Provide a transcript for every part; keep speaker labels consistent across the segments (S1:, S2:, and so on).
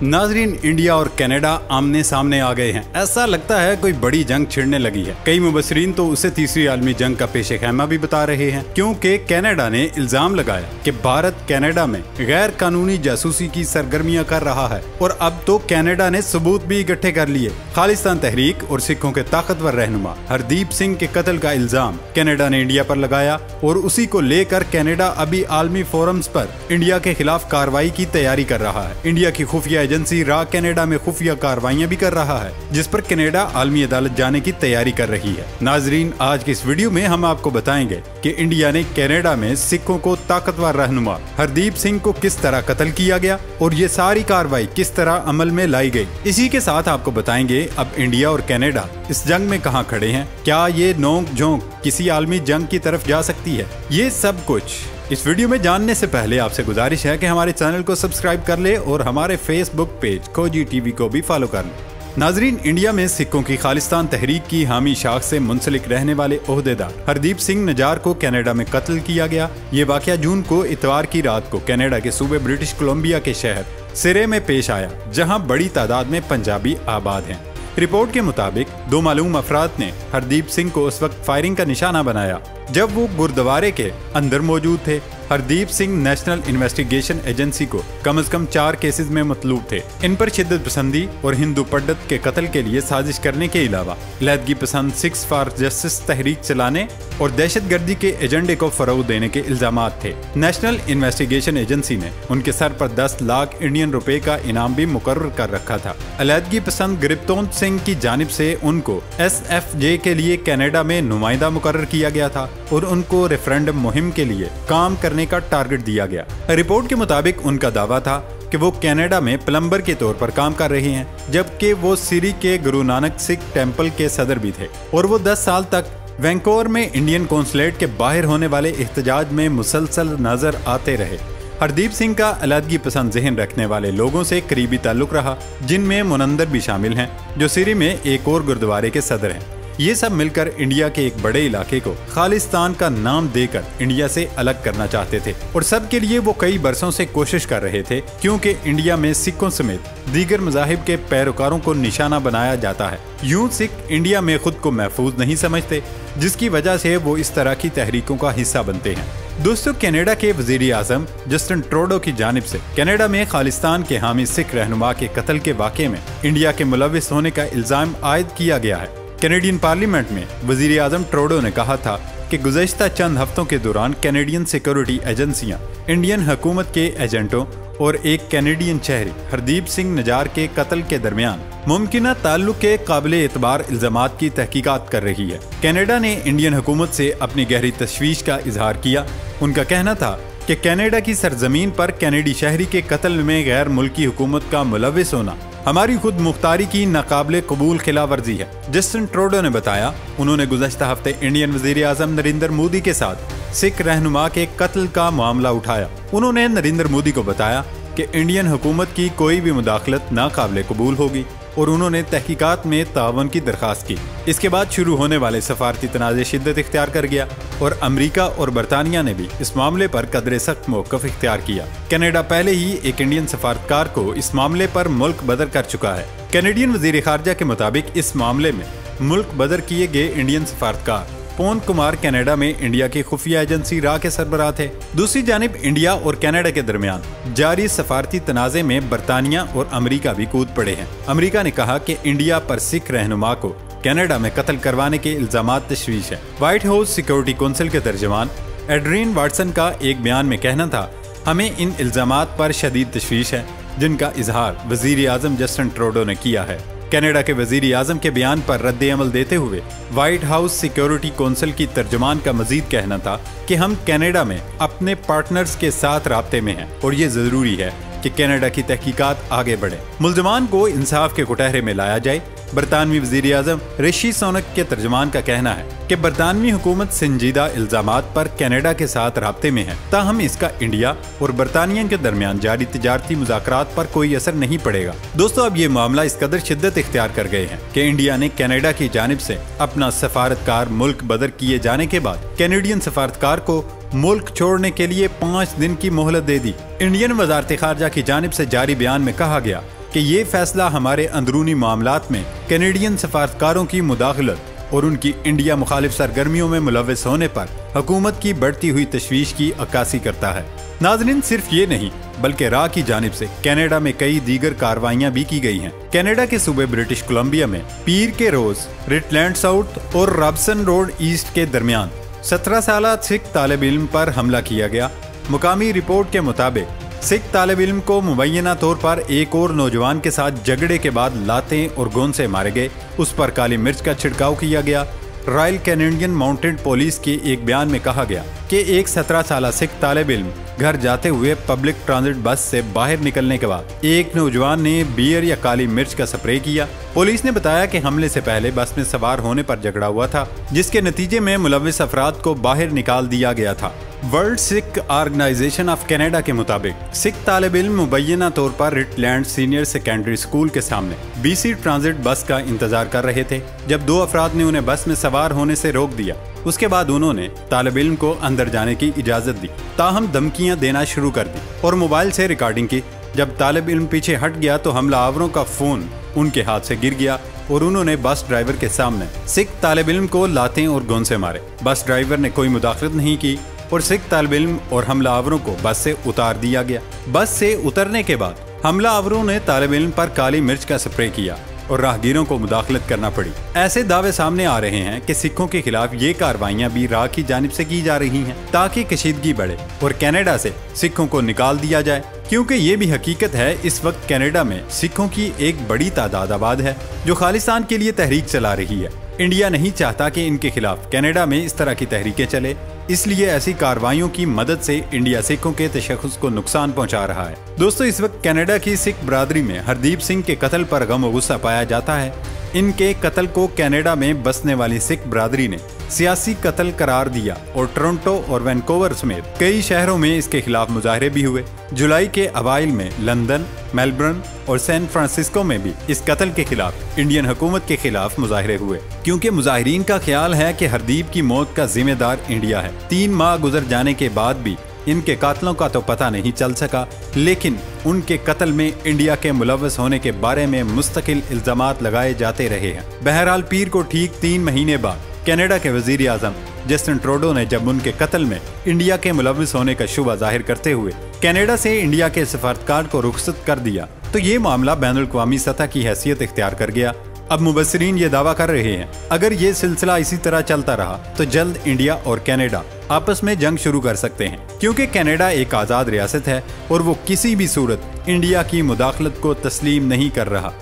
S1: नाजरीन, इंडिया और कनाडा आमने सामने आ गए हैं। ऐसा लगता है कोई बड़ी जंग छिड़ने लगी है। कई मुबसरीन तो उसे तीसरी आलमी जंग का पेश खैमा भी बता रहे हैं, क्योंकि कनाडा ने इल्जाम लगाया कि भारत कनाडा में गैर कानूनी जासूसी की सरगर्मियां कर रहा है। और अब तो कनाडा ने सबूत भी इकट्ठे कर लिए। खालिस्तान तहरीक और सिखों के ताकतवर रहनुमा हरदीप सिंह के कत्ल का इल्जाम कनाडा ने इंडिया पर लगाया और उसी को लेकर कनाडा अभी आलमी फोरम्स पर इंडिया के खिलाफ कार्रवाई की तैयारी कर रहा है। इंडिया की खुफिया एजेंसी रा कनाडा में खुफिया कार्रवाइयां भी कर रहा है, जिस पर कनाडा आलमी अदालत जाने की तैयारी कर रही है। नाजरीन, आज की इस वीडियो में हम आपको बताएंगे कि इंडिया ने कनाडा में सिखों को ताकतवर रहनुमा हरदीप सिंह को किस तरह कत्ल किया गया और ये सारी कार्रवाई किस तरह अमल में लाई गई। इसी के साथ आपको बताएंगे अब इंडिया और कनाडा इस जंग में कहां खड़े हैं, क्या ये नोक झोंक किसी आलमी जंग की तरफ जा सकती है। ये सब कुछ इस वीडियो में जानने से पहले आपसे गुजारिश है कि हमारे चैनल को सब्सक्राइब कर ले और हमारे फेसबुक पेज खोजी टीवी को भी फॉलो कर ले। नाजरीन, इंडिया में सिखों की खालिस्तान तहरीक की हामी शाख से मुंसलिक रहने वाले ओहदेदार हरदीप सिंह नजार को कनाडा में कत्ल किया गया। ये वाकया जून को इतवार की रात को कनाडा के सूबे ब्रिटिश कोलंबिया के शहर सिरे में पेश आया, जहां बड़ी तादाद में पंजाबी आबाद हैं। रिपोर्ट के मुताबिक दो मालूम अफराद ने हरदीप सिंह को उस वक्त फायरिंग का निशाना बनाया जब वो गुरुद्वारे के अंदर मौजूद थे। Hardeep Singh national investigation agency को कम से कम 4 केसेस में मतलूब थे। इन पर शिद्दत पसंदी और हिंदू पंडित के कत्ल के लिए साजिश करने के अलावा लहदगी पसंद सिक्स फॉर जस्टिस तहरीक चलाने और दहशतगर्दी के एजेंडे को फरोग देने के इल्जामात थे। नेशनल इन्वेस्टिगेशन एजेंसी ने उनके सर पर 10 लाख इंडियन रुपए का इनाम भी मुकर्रर कर रखा था। अलहदगी पसंद गिरफ्तोंत सिंह की जानिब से उनको SFJ के लिए कनाडा में नुमाइंदा मुकर्रर किया गया था और उनको रेफरेंडम मुहिम के लिए काम करने का टारगेट दिया गया। रिपोर्ट के मुताबिक उनका दावा था कि वो कनाडा में प्लम्बर के तौर पर काम कर रहे हैं, जबकि वो सिरी के गुरु नानक सिख टेम्पल के सदर भी थे और वो 10 साल तक वैंकूवर में इंडियन कौंसलेट के बाहर होने वाले एहतजाज में मुसलसल नजर आते रहे। हरदीप सिंह का अलहदगी पसंद जहन रखने वाले लोगों से करीबी ताल्लुक रहा, जिनमें मुनंदर भी शामिल हैं, जो सिरी में एक और गुरुद्वारे के सदर हैं। ये सब मिलकर इंडिया के एक बड़े इलाके को खालिस्तान का नाम देकर इंडिया से अलग करना चाहते थे और सब के लिए वो कई बरसों से कोशिश कर रहे थे, क्योंकि इंडिया में सिखों समेत दीगर मज़ाहिब के पैरोकारों को निशाना बनाया जाता है। यूं सिख इंडिया में खुद को महफूज नहीं समझते, जिसकी वजह से वो इस तरह की तहरीकों का हिस्सा बनते हैं। दोस्तों, कनाडा के वजीर आजम जस्टिन ट्रूडो की जानिब से कनाडा में खालिस्तान के हामी सिख रहनुमा के कत्ल के वाक़े में इंडिया के मुलविस होने का इल्जाम आयद किया गया है। कैनेडियन पार्लियामेंट में वजीर आजम ट्रूडो ने कहा था कि गुज़श्ता चंद हफ्तों के दौरान कैनेडियन सिक्योरिटी एजेंसियां इंडियन हुकूमत के एजेंटों और एक कैनेडियन शहरी हरदीप सिंह नजार के कत्ल के दरमियान मुमकिना ताल्लुक के काबिले एतबार इल्जामात की तहकीकात कर रही है। कनाडा ने इंडियन हुकूमत से अपनी गहरी तशवीश का इजहार किया। उनका कहना था कि कनाडा की सरजमीन पर कैनेडी शहरी के कत्ल में गैर मुल्की हुकूमत का मुलविस होना हमारी खुद मुख्तारी की नाकाबिले कबूल खिलाफवर्जी है। जस्टिन ट्रूडो ने बताया, उन्होंने गुज़श्ता हफ्ते इंडियन वज़ीर आज़म नरेंद्र मोदी के साथ सिख रहनुमा के कत्ल का मामला उठाया। उन्होंने नरेंद्र मोदी को बताया कि इंडियन हुकूमत की कोई भी मुदाखलत नाकाबिले कबूल होगी और उन्होंने तहकीकात में तावन की दरख्वास्त की। इसके बाद शुरू होने वाले सफारती तनाज़े शिद्दत इख्तियार कर गया और अमेरिका और बरतानिया ने भी इस मामले पर कदरे सख्त मौक़िफ़ इख्तियार किया। कनाडा पहले ही एक इंडियन सफारतकार को इस मामले पर मुल्क बदर कर चुका है। कैनेडियन वज़ीर ख़ारजा के मुताबिक इस मामले में मुल्क बदर किए गए इंडियन सफारतकार पवन कुमार कनाडा में इंडिया की खुफिया एजेंसी रा के सरबराह थे। दूसरी जानिब इंडिया और कनाडा के दरमियान जारी सफारती तनाज़े में बरतानिया और अमेरिका भी कूद पड़े हैं। अमेरिका ने कहा कि इंडिया पर सिख रहनुमा को कनाडा में कत्ल करवाने के इल्जामात तशवीश है। व्हाइट हाउस सिक्योरिटी काउंसिल के तर्जमान एड्रियन वाटसन का एक बयान में कहना था, हमें इन इल्जामात पर शदीद तशवीश है, जिनका इजहार वज़ीर आज़म जस्टिन ट्रूडो ने किया है। कनाडा के वज़ीर आज़म के बयान पर रद्द अमल देते हुए व्हाइट हाउस सिक्योरिटी काउंसिल की तर्जुमान का मजीद कहना था कि हम कनाडा में अपने पार्टनर्स के साथ राब्ते में हैं और ये ज़रूरी है कि कनाडा की तहकीकात आगे बढ़े, मुल्ज़मान को इंसाफ के कुटहरे में लाया जाए। बरतानवी वज़ीर आज़म ऋषि सुनक के तर्जुमान का कहना है कि बरतानवी हुकूमत संजीदा इल्जामात पर कनाडा के साथ राब्ते में है, ताहम इसका इंडिया और बरतानिया के दरमियान जारी तिजारती मुज़ाकरात पर कोई असर नहीं पड़ेगा। दोस्तों, अब ये मामला इस कदर शिद्दत इख्तियार कर गए हैं कि इंडिया ने कनाडा की जानिब से अपना सफारतकार मुल्क बदर किए जाने के बाद कैनेडियन सफारतकार को मुल्क छोड़ने के लिए 5 दिन की मोहलत दे दी। इंडियन वजारत खारजा की जानिब से जारी बयान में कहा गया, कि ये फैसला हमारे अंदरूनी मामलात में कैनेडियन सफारतकारों की मुदाखलत और उनकी इंडिया मुखालिफ सरगर्मियों में मुलव्वस होने पर हुकूमत की बढ़ती हुई तशवीश की अक्कासी करता है। नाज़रीन, सिर्फ ये नहीं बल्कि राह की जानिब से कनाडा में कई दीगर कार्रवाइयां भी की गई हैं। कनाडा के सूबे ब्रिटिश कोलंबिया में पीर के रोज, रिटलैंड साउथ और रॉबसन रोड ईस्ट के दरमियान 17 साल सिख तालिब इल्म पर हमला किया गया। मुकामी रिपोर्ट के मुताबिक सिख तालिब इल्म को मुबैना तौर पर एक और नौजवान के साथ झगड़े के बाद लातें और गोंद से मारे गए। उस पर काली मिर्च का छिड़काव किया गया। रॉयल कैनेडियन माउंटेड पुलिस के एक बयान में कहा गया कि एक 17 साल सिख तालिब इल्म घर जाते हुए पब्लिक ट्रांजिट बस से बाहर निकलने के बाद एक नौजवान ने बियर या काली मिर्च का स्प्रे किया। पुलिस ने बताया कि हमले से पहले बस में सवार होने पर झगड़ा हुआ था, जिसके नतीजे में मुलव्विस अफराद को बाहर निकाल दिया गया था। World Sikh Organization of Canada के मुताबिक सिख तालिब इल्म मुबैना तौर पर रिटलैंड सीनियर सेकेंडरी स्कूल के सामने BC ट्रांजिट बस का इंतजार कर रहे थे जब दो अफराद ने उन्हें बस में सवार होने से रोक दिया। उसके बाद उन्होंने तालिब इल्म को अंदर जाने की इजाजत दी, ताहम धमकियां देना शुरू कर दी और मोबाइल से रिकॉर्डिंग की। जब तालिब इल्म पीछे हट गया तो हमलावरों का फोन उनके हाथ से गिर गया और उन्होंने बस ड्राइवर के सामने सिख तालिब इल्म को लातें और गोंद से मारे। बस ड्राइवर ने कोई मुदाखलत नहीं की और सिख तालिब इल्म और हमलावरों को बस से उतार दिया गया। बस से उतरने के बाद हमलावरों ने तालिब इल्म पर काली मिर्च का स्प्रे किया और राहगीरों को मुदाखलत करना पड़ी। ऐसे दावे सामने आ रहे हैं कि सिखों के खिलाफ ये कार्रवाइयां भी राह की जानिब से की जा रही हैं ताकि कशीदगी बढ़े और कनाडा से सिखों को निकाल दिया जाए, क्योंकि ये भी हकीकत है इस वक्त कनाडा में सिखों की एक बड़ी तादाद आबाद है जो खालिस्तान के लिए तहरीक चला रही है। इंडिया नहीं चाहता कि इनके खिलाफ कनाडा में इस तरह की तहरीकें चले, इसलिए ऐसी कार्रवाइयों की मदद से इंडिया सिखों के तशख़्ख़ुस को नुकसान पहुंचा रहा है। दोस्तों, इस वक्त कनाडा की सिख बरादरी में हरदीप सिंह के कत्ल पर गम और गुस्सा पाया जाता है। इनके कत्ल को कनाडा में बसने वाली सिख बरादरी ने सियासी कत्ल करार दिया और टोरंटो और वैनकूवर समेत कई शहरों में इसके खिलाफ मुजाहरे भी हुए। जुलाई के अवाइल में लंदन, मेलबर्न और सैन फ्रांसिस्को में भी इस कत्ल के खिलाफ इंडियन हुकूमत के खिलाफ मुजाहरे हुए, क्योंकि मुजाहिरीन का ख्याल है कि हरदीप की मौत का जिम्मेदार इंडिया है। 3 माह गुजर जाने के बाद भी इनके कातलों का तो पता नहीं चल सका, लेकिन उनके कत्ल में इंडिया के मुलव्वस होने के बारे में मुस्तकिल इल्जामात लगाए जाते रहे हैं। बहरहाल पीर को ठीक 3 महीने बाद कनाडा के वजीर आजम जस्टिन ट्रूडो ने जब उनके कत्ल में इंडिया के मुलव्वस होने का शुबा जाहिर करते हुए कनाडा से इंडिया के सफारतकार को रुखसत कर दिया तो ये मामला बैनुल-अक़वामी सतह की हैसियत इख्तियार कर गया। अब मुबस्सिरीन ये दावा कर रहे हैं अगर ये सिलसिला इसी तरह चलता रहा तो जल्द इंडिया और कनाडा आपस में जंग शुरू कर सकते हैं, क्योंकि कनाडा एक आज़ाद रियासत है और वो किसी भी सूरत इंडिया की मुदाखलत को तस्लीम नहीं कर रहा।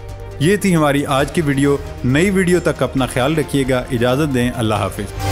S1: ये थी हमारी आज की वीडियो। नई वीडियो तक अपना ख्याल रखिएगा। इजाज़त दें। अल्लाह हाफिज़।